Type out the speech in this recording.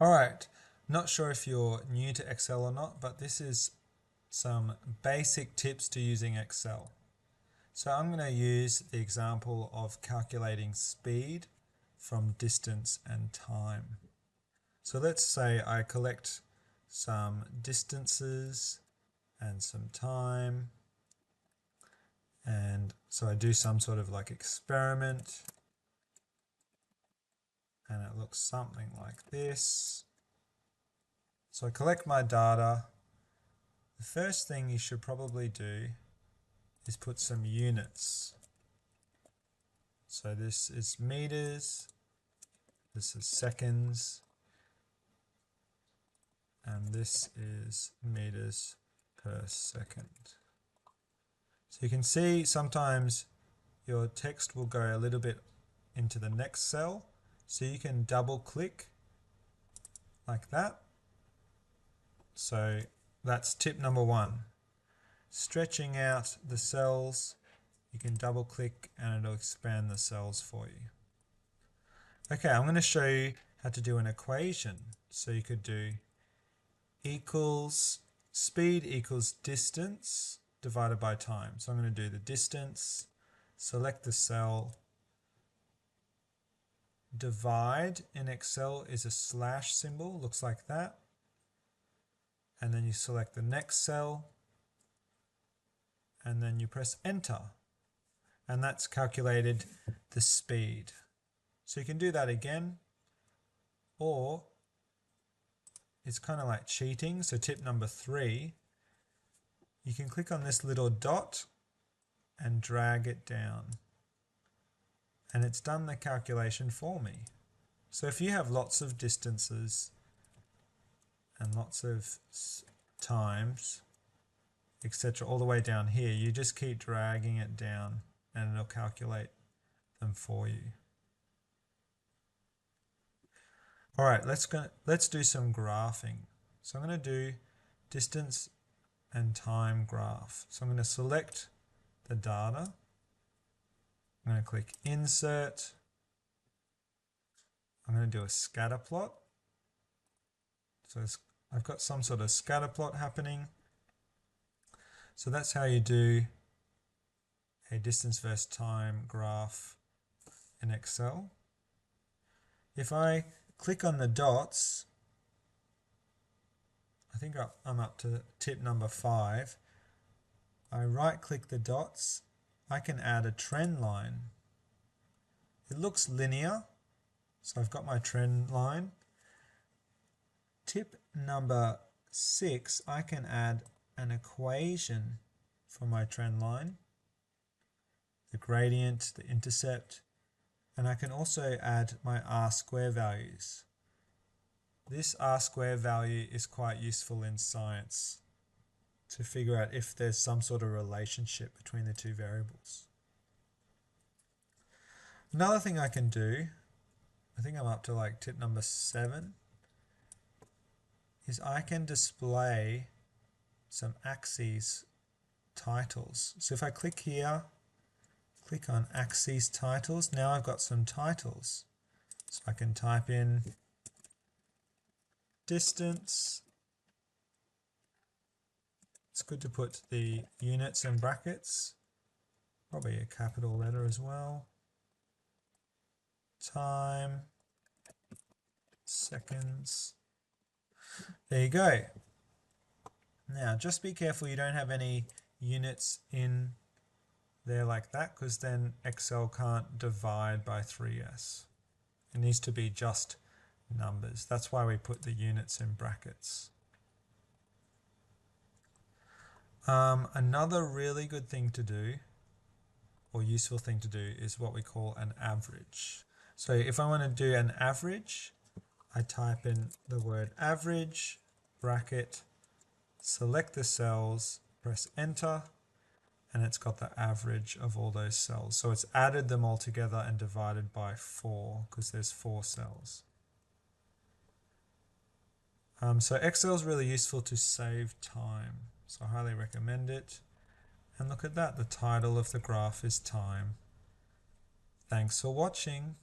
All right, not sure if you're new to Excel or not, but this is some basic tips to using Excel. So I'm going to use the example of calculating speed from distance and time. So let's say I collect some distances and some time, and so I do some sort of like experiment, and it looks something like this. So I collect my data. The first thing you should probably do is put some units. So this is meters, this is seconds, and this is meters per second. So you can see sometimes your text will go a little bit into the next cell. So you can double click like that. So that's tip number one. Stretching out the cells, you can double click and it'll expand the cells for you. Okay, I'm going to show you how to do an equation. So you could do equals speed equals distance divided by time. So I'm going to do the distance, select the cell, divide in Excel is a slash symbol, looks like that. And then you select the next cell and then you press enter. And that's calculated the speed. So you can do that again, or it's kind of like cheating. So tip number 3, you can click on this little dot and drag it down. And it's done the calculation for me. So if you have lots of distances and lots of times, etc., all the way down here, you just keep dragging it down and it'll calculate them for you. All right, let's do some graphing. So I'm going to do distance and time graph. So I'm going to select the data. I'm going to click insert. I'm going to do a scatter plot. So I've got some sort of scatter plot happening. So that's how you do a distance versus time graph in Excel. If I click on the dots, I think I'm up to tip number 5. I right click the dots, I can add a trend line. It looks linear, so I've got my trend line. Tip number 6, I can add an equation for my trend line, the gradient, the intercept, and I can also add my R-square values. This R-square value is quite useful in science to figure out if there's some sort of relationship between the two variables. Another thing I can do, I think I'm up to like tip number 7, is I can display some axes titles. So if I click here, click on axes titles, now I've got some titles. So I can type in distance. It's good to put the units in brackets, probably a capital letter as well. Time, seconds. There you go. Now just be careful you don't have any units in there like that, because then Excel can't divide by 3s. It needs to be just numbers. That's why we put the units in brackets. Another really good thing to do, or useful thing to do, is what we call an average. So if I want to do an average, I type in the word average, bracket, select the cells, press enter, and it's got the average of all those cells. So it's added them all together and divided by 4, because there's 4 cells. So Excel is really useful to save time. So I highly recommend it. And look at that, the title of the graph is time. Thanks for watching.